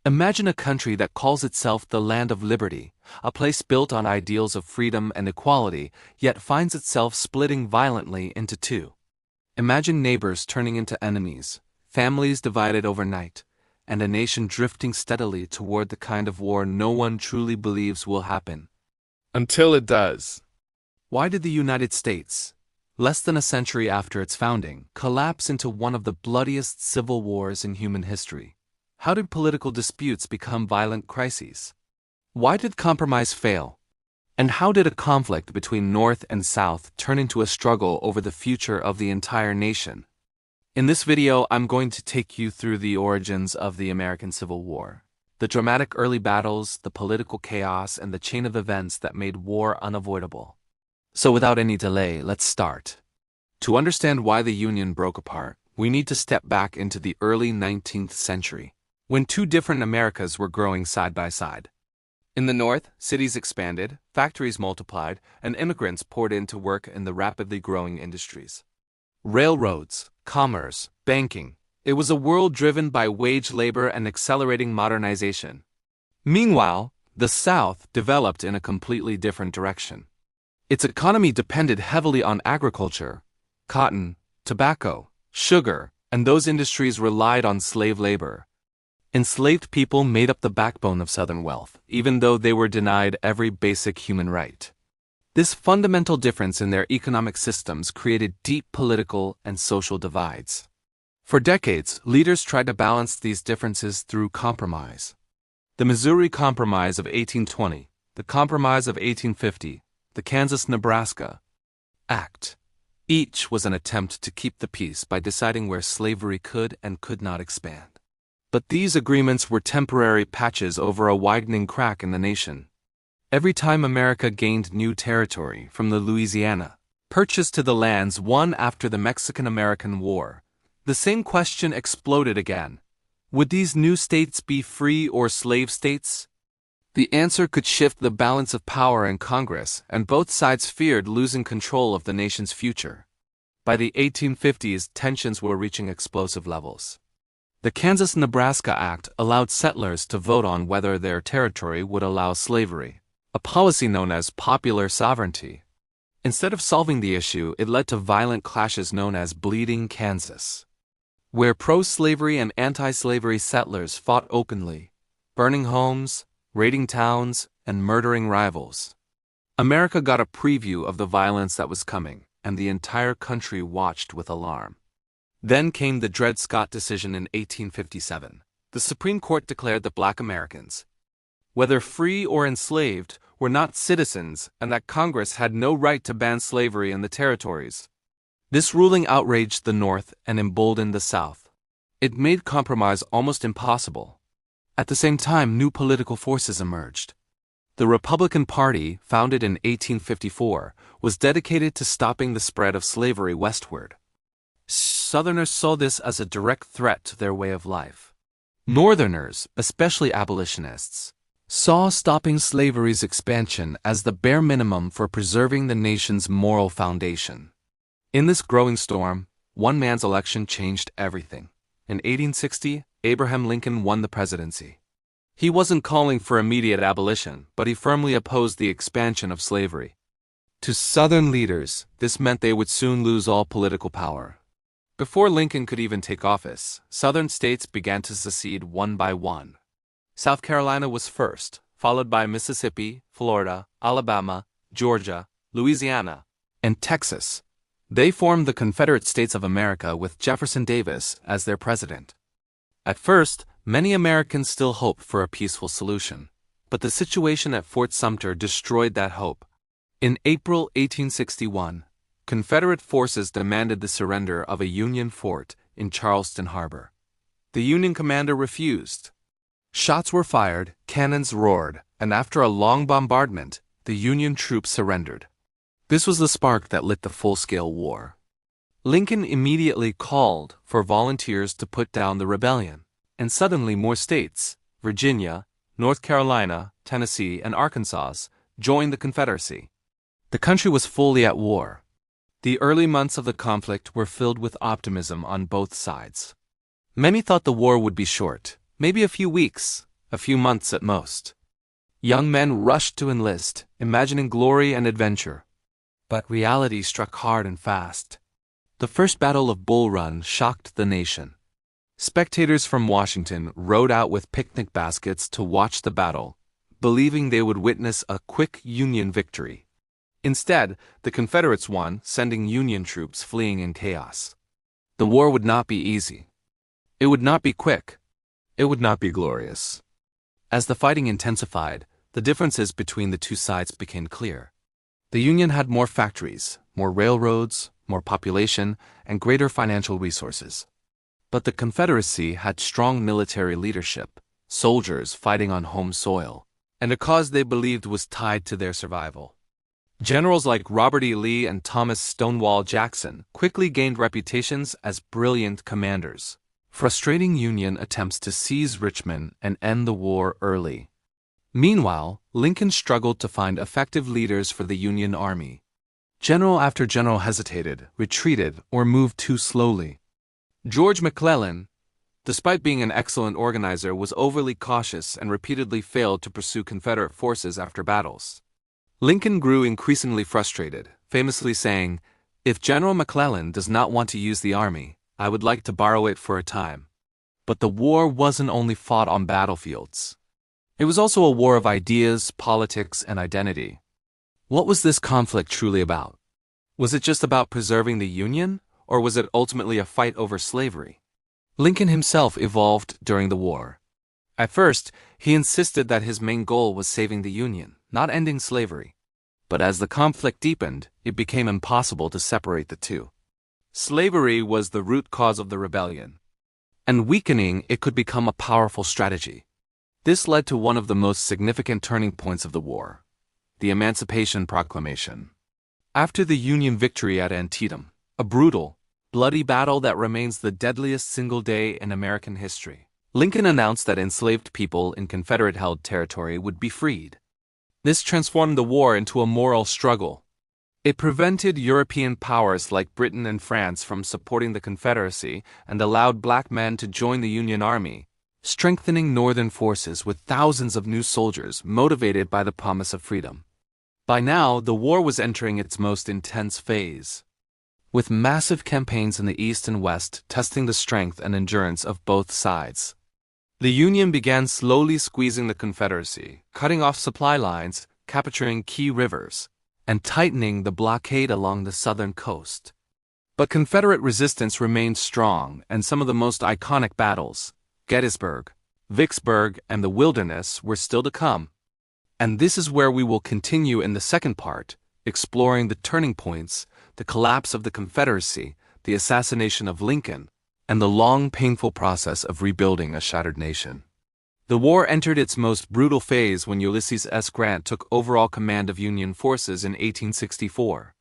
Imagine a country that calls itself the land of liberty, a place built on ideals of freedom and equality, yet finds itself splitting violently into two. Imagine neighbors turning into enemies, families divided overnight, and a nation drifting steadily toward the kind of war no one truly believes will happen. Until it does. Why did the United States, less than a century after its founding, collapse into one of the bloodiest civil wars in human history? How did political disputes become violent crises? Why did compromise fail? And how did a conflict between North and South turn into a struggle over the future of the entire nation? In this video, I'm going to take you through the origins of the American Civil War, the dramatic early battles, the political chaos, and the chain of events that made war unavoidable. So without any delay, let's start. To understand why the Union broke apart, we need to step back into the early 19th century, when two different Americas were growing side by side. In the North, cities expanded, factories multiplied, and immigrants poured in to work in the rapidly growing industries. Railroads, commerce, banking. It was a world driven by wage labor and accelerating modernization. Meanwhile, the South developed in a completely different direction. Its economy depended heavily on agriculture, cotton, tobacco, sugar, and those industries relied on slave labor. Enslaved people made up the backbone of Southern wealth, even though they were denied every basic human right. This fundamental difference in their economic systems created deep political and social divides. For decades, leaders tried to balance these differences through compromise. The Missouri Compromise of 1820, the Compromise of 1850, the Kansas-Nebraska Act. Each was an attempt to keep the peace by deciding where slavery could and could not expand. But these agreements were temporary patches over a widening crack in the nation. Every time America gained new territory, from the Louisiana Purchase to the lands won after the Mexican-American War, the same question exploded again. Would these new states be free or slave states? The answer could shift the balance of power in Congress, and both sides feared losing control of the nation's future. By the 1850s, tensions were reaching explosive levels. The Kansas-Nebraska Act allowed settlers to vote on whether their territory would allow slavery, a policy known as popular sovereignty. Instead of solving the issue, it led to violent clashes known as Bleeding Kansas, where pro-slavery and anti-slavery settlers fought openly, burning homes, raiding towns, and murdering rivals. America got a preview of the violence that was coming, and the entire country watched with alarm. Then came the Dred Scott decision in 1857. The Supreme Court declared that Black Americans, whether free or enslaved, were not citizens and that Congress had no right to ban slavery in the territories. This ruling outraged the North and emboldened the South. It made compromise almost impossible. At the same time, new political forces emerged. The Republican Party, founded in 1854, was dedicated to stopping the spread of slavery westward. Southerners saw this as a direct threat to their way of life. Northerners, especially abolitionists, saw stopping slavery's expansion as the bare minimum for preserving the nation's moral foundation. In this growing storm, one man's election changed everything. In 1860, Abraham Lincoln won the presidency. He wasn't calling for immediate abolition, but he firmly opposed the expansion of slavery. To Southern leaders, this meant they would soon lose all political power. Before Lincoln could even take office, Southern states began to secede one by one. South Carolina was first, followed by Mississippi, Florida, Alabama, Georgia, Louisiana, and Texas. They formed the Confederate States of America with Jefferson Davis as their president. At first, many Americans still hoped for a peaceful solution, but the situation at Fort Sumter destroyed that hope. In April 1861, Confederate forces demanded the surrender of a Union fort in Charleston Harbor. The Union commander refused. Shots were fired, cannons roared, and after a long bombardment, the Union troops surrendered. This was the spark that lit the full-scale war. Lincoln immediately called for volunteers to put down the rebellion, and suddenly more states, Virginia, North Carolina, Tennessee, and Arkansas, joined the Confederacy. The country was fully at war. The early months of the conflict were filled with optimism on both sides. Many thought the war would be short, maybe a few weeks, a few months at most. Young men rushed to enlist, imagining glory and adventure. But reality struck hard and fast. The First Battle of Bull Run shocked the nation. Spectators from Washington rode out with picnic baskets to watch the battle, believing they would witness a quick Union victory. Instead, the Confederates won, sending Union troops fleeing in chaos. The war would not be easy. It would not be quick. It would not be glorious. As the fighting intensified, the differences between the two sides became clear. The Union had more factories, more railroads, more population, and greater financial resources. But the Confederacy had strong military leadership, soldiers fighting on home soil, and a cause they believed was tied to their survival. Generals like Robert E. Lee and Thomas Stonewall Jackson quickly gained reputations as brilliant commanders, frustrating Union attempts to seize Richmond and end the war early. Meanwhile, Lincoln struggled to find effective leaders for the Union Army. General after general hesitated, retreated, or moved too slowly. George McClellan, despite being an excellent organizer, was overly cautious and repeatedly failed to pursue Confederate forces after battles. Lincoln grew increasingly frustrated, famously saying, "If General McClellan does not want to use the army, I would like to borrow it for a time." But the war wasn't only fought on battlefields. It was also a war of ideas, politics, and identity. What was this conflict truly about? Was it just about preserving the Union, or was it ultimately a fight over slavery? Lincoln himself evolved during the war. At first, he insisted that his main goal was saving the Union, not ending slavery. But as the conflict deepened, it became impossible to separate the two. Slavery was the root cause of the rebellion, and weakening it could become a powerful strategy. This led to one of the most significant turning points of the war, the Emancipation Proclamation. After the Union victory at Antietam, a brutal, bloody battle that remains the deadliest single day in American history, Lincoln announced that enslaved people in Confederate-held territory would be freed. This transformed the war into a moral struggle. It prevented European powers like Britain and France from supporting the Confederacy and allowed black men to join the Union Army, strengthening Northern forces with thousands of new soldiers motivated by the promise of freedom. By now, the war was entering its most intense phase, with massive campaigns in the East and West testing the strength and endurance of both sides. The Union began slowly squeezing the Confederacy, cutting off supply lines, capturing key rivers, and tightening the blockade along the southern coast. But Confederate resistance remained strong, and some of the most iconic battles, Gettysburg, Vicksburg, and the Wilderness, were still to come. And this is where we will continue in the second part, exploring the turning points, the collapse of the Confederacy, the assassination of Lincoln, and the long, painful process of rebuilding a shattered nation. The war entered its most brutal phase when Ulysses S. Grant took overall command of Union forces in 1864.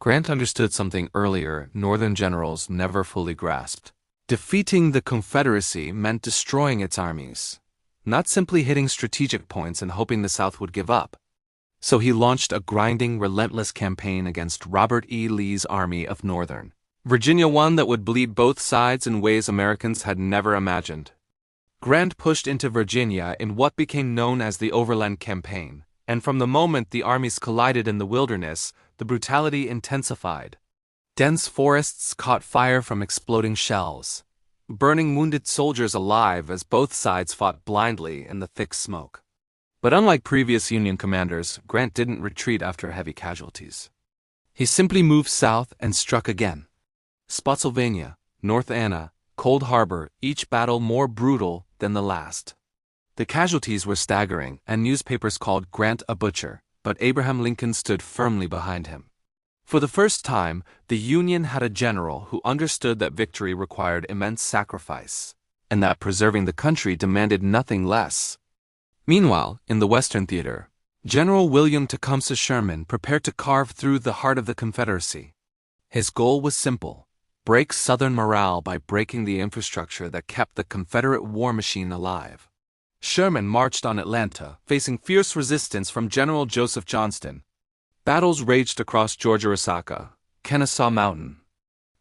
Grant understood something earlier Northern generals never fully grasped. Defeating the Confederacy meant destroying its armies, not simply hitting strategic points and hoping the South would give up. So he launched a grinding, relentless campaign against Robert E. Lee's Army of Northern Virginia, one that would bleed both sides in ways Americans had never imagined. Grant pushed into Virginia in what became known as the Overland Campaign, and from the moment the armies collided in the Wilderness, the brutality intensified. Dense forests caught fire from exploding shells, burning wounded soldiers alive as both sides fought blindly in the thick smoke. But unlike previous Union commanders, Grant didn't retreat after heavy casualties. He simply moved south and struck again. Spotsylvania, North Anna, Cold Harbor, each battle more brutal than the last. The casualties were staggering, and newspapers called Grant a butcher, but Abraham Lincoln stood firmly behind him. For the first time, the Union had a general who understood that victory required immense sacrifice, and that preserving the country demanded nothing less. Meanwhile, in the Western Theater, General William Tecumseh Sherman prepared to carve through the heart of the Confederacy. His goal was simple: break Southern morale by breaking the infrastructure that kept the Confederate war machine alive. Sherman marched on Atlanta, facing fierce resistance from General Joseph Johnston. Battles raged across Georgia-Resaca, Kennesaw Mountain,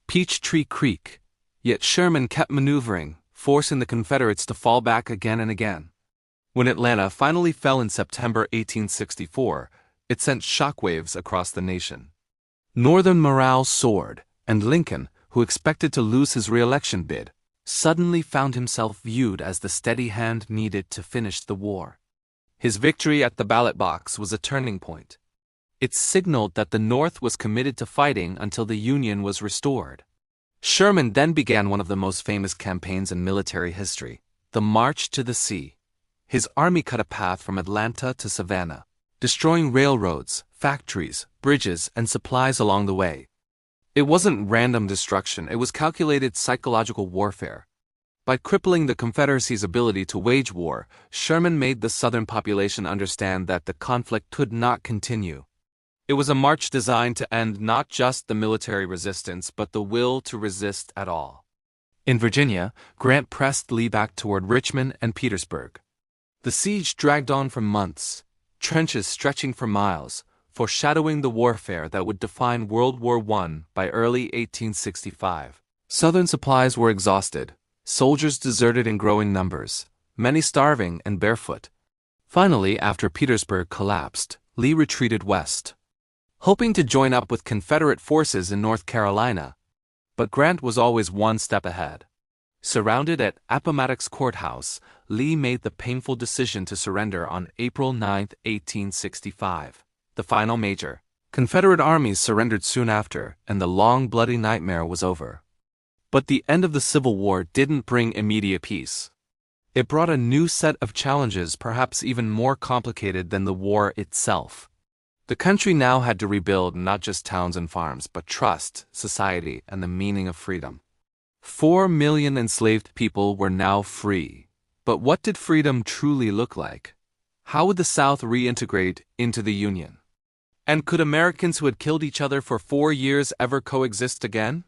Peachtree Creek, yet Sherman kept maneuvering, forcing the Confederates to fall back again and again. When Atlanta finally fell in September 1864, it sent shockwaves across the nation. Northern morale soared, and Lincoln, who expected to lose his re-election bid, suddenly found himself viewed as the steady hand needed to finish the war. His victory at the ballot box was a turning point. It signaled that the North was committed to fighting until the Union was restored. Sherman then began one of the most famous campaigns in military history, the March to the Sea. His army cut a path from Atlanta to Savannah, destroying railroads, factories, bridges, and supplies along the way. It wasn't random destruction, it was calculated psychological warfare. By crippling the Confederacy's ability to wage war, Sherman made the Southern population understand that the conflict could not continue. It was a march designed to end not just the military resistance but the will to resist at all. In Virginia, Grant pressed Lee back toward Richmond and Petersburg. The siege dragged on for months, trenches stretching for miles, foreshadowing the warfare that would define World War I by early 1865. Southern supplies were exhausted, soldiers deserted in growing numbers, many starving and barefoot. Finally, after Petersburg collapsed, Lee retreated west, hoping to join up with Confederate forces in North Carolina. But Grant was always one step ahead. Surrounded at Appomattox Courthouse, Lee made the painful decision to surrender on April 9, 1865, the final major. Confederate armies surrendered soon after, and the long, bloody nightmare was over. But the end of the Civil War didn't bring immediate peace. It brought a new set of challenges, perhaps even more complicated than the war itself. The country now had to rebuild not just towns and farms, but trust, society, and the meaning of freedom. 4 million enslaved people were now free. But what did freedom truly look like? How would the South reintegrate into the Union? And could Americans who had killed each other for 4 years ever coexist again?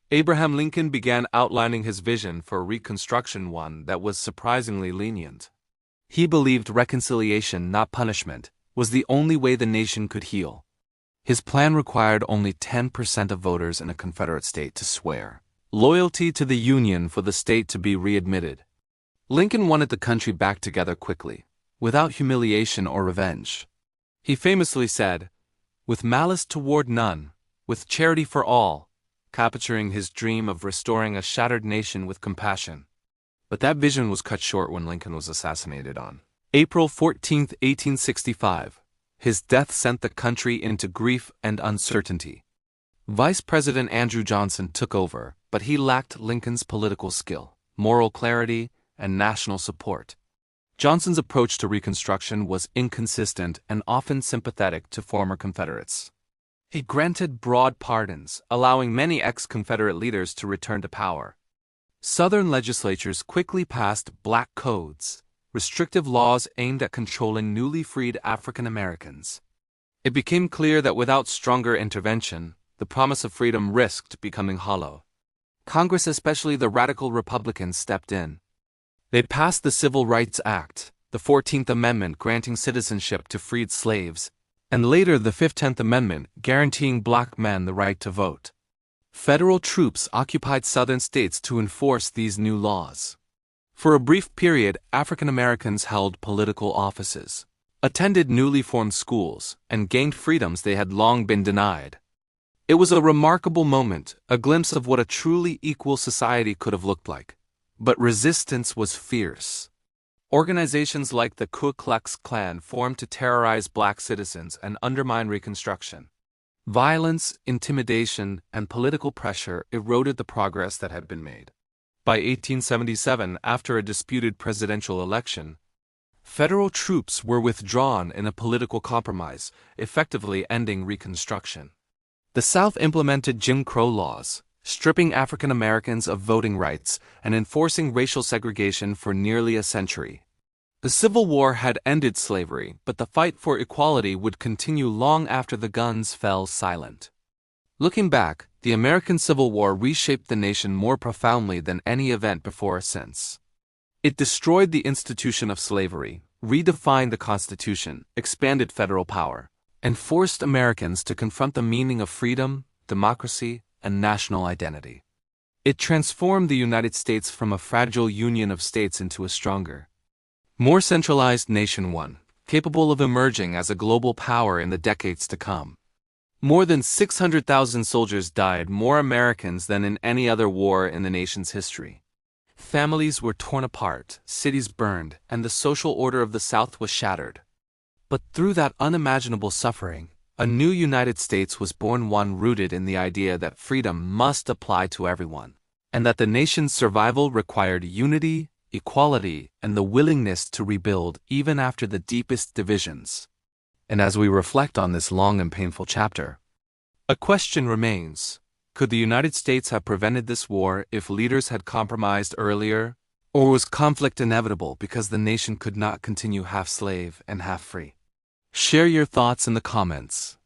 Abraham Lincoln began outlining his vision for Reconstruction, one that was surprisingly lenient. He believed reconciliation, not punishment, was the only way the nation could heal. His plan required only 10% of voters in a Confederate state to swear loyalty to the Union for the state to be readmitted. Lincoln wanted the country back together quickly, without humiliation or revenge. He famously said, "With malice toward none, with charity for all," capturing his dream of restoring a shattered nation with compassion. But that vision was cut short when Lincoln was assassinated on April 14, 1865. His death sent the country into grief and uncertainty. Vice President Andrew Johnson took over, but he lacked Lincoln's political skill, moral clarity, and national support. Johnson's approach to Reconstruction was inconsistent and often sympathetic to former Confederates. He granted broad pardons, allowing many ex-Confederate leaders to return to power. Southern legislatures quickly passed black codes, restrictive laws aimed at controlling newly freed African Americans. It became clear that without stronger intervention, the promise of freedom risked becoming hollow. Congress, especially the radical Republicans, stepped in. They passed the Civil Rights Act, the 14th Amendment granting citizenship to freed slaves, and later the 15th Amendment guaranteeing black men the right to vote. Federal troops occupied southern states to enforce these new laws. For a brief period, African Americans held political offices, attended newly formed schools, and gained freedoms they had long been denied. It was a remarkable moment, a glimpse of what a truly equal society could have looked like. But resistance was fierce. Organizations like the Ku Klux Klan formed to terrorize black citizens and undermine Reconstruction. Violence, intimidation, and political pressure eroded the progress that had been made. By 1877, after a disputed presidential election, federal troops were withdrawn in a political compromise, effectively ending Reconstruction. The South implemented Jim Crow laws, stripping African Americans of voting rights and enforcing racial segregation for nearly a century. The Civil War had ended slavery, but the fight for equality would continue long after the guns fell silent. Looking back, the American Civil War reshaped the nation more profoundly than any event before or since. It destroyed the institution of slavery, redefined the Constitution, expanded federal power, and forced Americans to confront the meaning of freedom, democracy, and national identity. It transformed the United States from a fragile union of states into a stronger, More centralized nation one, capable of emerging as a global power in the decades to come. More than 600,000 soldiers died, more Americans than in any other war in the nation's history. Families were torn apart, cities burned, and the social order of the South was shattered. But through that unimaginable suffering, a new United States was born, one rooted in the idea that freedom must apply to everyone, and that the nation's survival required unity, equality, and the willingness to rebuild even after the deepest divisions. And as we reflect on this long and painful chapter, a question remains. Could the United States have prevented this war if leaders had compromised earlier? Or was conflict inevitable because the nation could not continue half slave and half free? Share your thoughts in the comments.